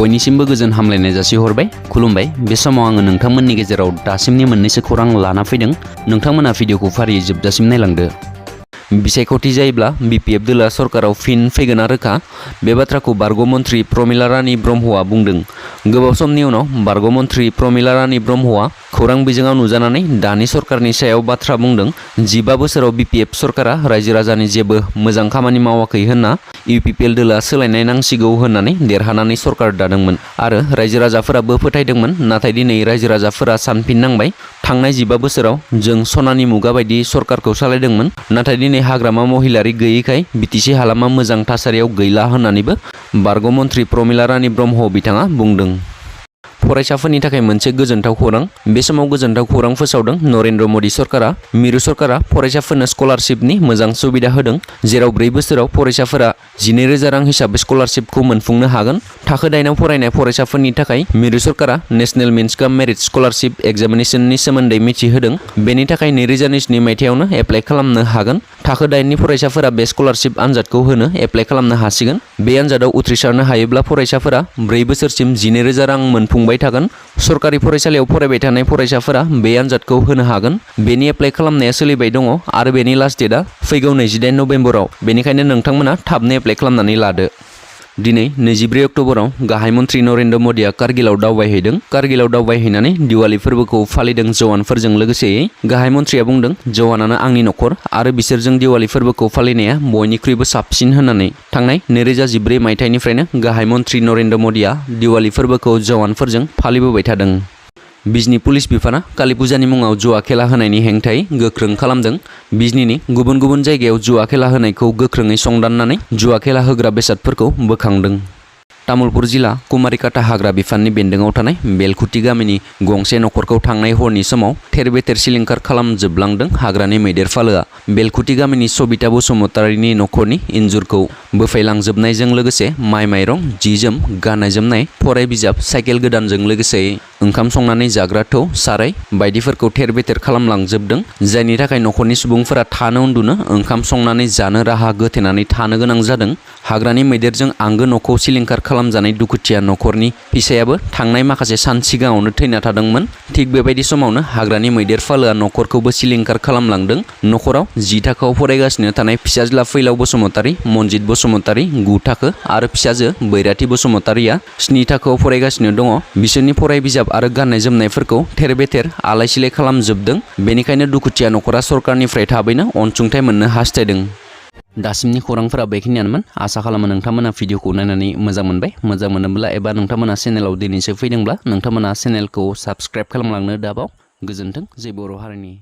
बयनिसिमबो गोजोन हामलायनाय जासिहरबाय खुलुमबाय। बे समाव आङो नोंथांमोननि गेजेराव दासिमनि मोननैसो खौरां लाना फैदों। नोंथांमोना भिडिअखौ फारियै जोबजासिम नायलांदो। बिसायख'थि जायोब्ला बिपिएफ दोला सरकाराव फिन फैगोना रोखा। बे बाथ्राखौ बारग' मन्थ्रि प्रमिला रानी ब्रह्मआ बुंदों। गोबाव समनि उनाव बारग' मन्थ्रि प्रमिला रानी ब्रह्मआ खौरां बिजोङाव नुजानानै दानि सरकारनि सायाव बाथ्रा बुंदों। 15 बोसोराव बिपिएफ सरकारा रायजो राजानि जेबो मोजां खामानि मावाखै होनना इउपिपिएल दोला सोलायनाय नांसिगौ होननानै देरहानानै सरकार दादोंमोन आरो रायजो राजाफोराबो फोथायदोंमोन। नाथाय दिनै रायजो राजाफोरा सानफिननांबाय। थांनाय 15 बोसोराव जों सनानि मुगा बायदि सरकारखौ सालायदोंमोन, नाथाय दिनै हाग्रामा महिलारि गैयैखाय बिटिसि हालामा मोजां थासारियाव गैला होननानैबो बारग' मन्थ्रि प्रमिला रानी ब्रह्म बिथाङा बुंदों। फरायसाफोरनि थाखाय मोनसे गोजोनथाव खौरां। बे समाव गोजोनथाव खौरां फोसावदों नरेन्द्र मोदी सरकारा। मिरु सरकारा फरायसाफोरनो स्कलारशिपनि मोजां सुबिदा होदों, जेराव 4 बोसोराव फरायसाफोरा 12,000 रां हिसाबै स्कलारशिपखौ मोनफुंनो हागोन। थाखो 8आव फरायनाय फरायसाफोरनि थाखाय मिरु सरकारा नेशनेल मिन्स काम मेरिट स्कलारशिप एग्जामिनेशननि सोमोन्दै मिथिहोदों। बेनि थाखाय 2027 मायथाइयावनो एप्लाइ खालामनो हागोन। थाखो 8नि फरायसाफोरा बे स्कलारशिप आनजादखौ होनो एप्लाइ खालामनो हासिगोन। बे आनजादाव उथ्रिसारनो हायोब्ला फरायसाफोरा 4 बोसोरसिम 12,000 रां मोनफुंबाय थागोन। सरकारि फरायसालियाव फरायबाय थानाय फरायसाफोरा बे आनजादखौ होनो हागोन। बेनि एप्लाइ खालामनाया सोलिबाय दङ आरो बेनि लास्ट डेटआ फैगौ 28 नभेम्बराव। बेनिखायनो नोंथांमोना थाबनो एप्लाइ खालामनानै लादो। दिनै 24 अक्ट'बराव गाहाय मन्थ्रि नरेन्द्र मोदीआ कारगिलाव दावबायहैदों। कारगिलाव दावबायहैनानै दिवाली फोरबोखौ फालिदों जवानफोरजों लोगोसेयै। गाहाय मन्थ्रिया बुंदों, जवानानो आंनि नखर आरो बिसोरजों दिवाली फोरबोखौ फालिनाया बयनिख्रुइबो साबसिन होननानै। थांनाय 2014 मायथाइनिफ्रायनो गाहाय मन्थ्रि नरेन्द्र मोदीआ दिवाली फोरबोखौ जवानफोरजों फालिबोबाय थादों। बिजनी पुलिस बिफाना काली पुजानि मुङाव जुवा खेला होनायनि हेंथायै गोख्रों खालामदों। बिजनीनि गुबुन गुबुन जायगायाव जुवा खेला होनायखौ गोख्रोङै संदाननानै जुवा खेला होग्रा बेसादफोरखौ बोखांदों। तामुलपुर जिल्ला कुमारिकाटा हाग्रा बिफाननि बेन्दोङाव थानाय बेलखुथि गामिनि गंसे नखरखौ थांनाय हरनि समाव थेर बेथेर सिलिंखार खालामजोबलांदों हाग्रानि मैदेर फालोआ। बेलखुथि गामिनि सबिता बसुमतारीनि नखरनि इन्जुरखौ बोफायलांजोबनायजों लोगोसे माइ माइरं, जि जोम, गाननाय जोमनाय, फराय बिजाब, साइकेल गोदानजों लोगोसे ओंखाम संनानै जाग्रा थौ, साराय बायदिफोरखौ थेर बेथेर खालामलांजोबदों, जायनि थाखाय नखरनि सुबुंफोरा थानो उन्दुनो, ओंखाम संनानै जानो राहा गोथेनानै थानो गोनां जादों। हाग्रानि मैदेरजों आंगो न'खौ सिलिंखार खालामजानाय दुखुथिया नखरनि फिसायाबो थांनाय माखासे सान सिगाङावनो थैना थादोंमोन। थिग बेबायदि समावनो हाग्रानि मैदेर फालोआ नखरखौबो सिलिंखार खालामलांदों। नखराव 10 थाखोआव फरायगासिनो थानाय फिसाज्ला फैलाव बसुमतारी, मनजित बसुमतारी 9 थाखो आरो फिसाजो बैराथि बसुमतारीया 7 थाखोआव फरायगासिनो दङ। बिसोरनि फराय बिजाब आरो गाननाय जोमनायफोरखौ थेर बेथेर आलाय सिलाय खालामजोबदों। बेनिखायनो दुखुथिया नखरा सरकारनिफ्राय थाबैनो अनसुंथाइ मोननो हास्थायदों। दासिमनि खौरांफोरा बेखिनियानोमोन। आसा खालामो नोंथांमोना भिडिअखौ नायनानै मोजां मोनबाय। मोजां मोनोब्ला एबा नोंथांमोना चेनेलाव दिनैसो फैदोंब्ला नोंथांमोना चेनेलखौ साबस्क्राइब खालामलांनो दाबाव। गोजोन्थों। जय बर' हारिनि।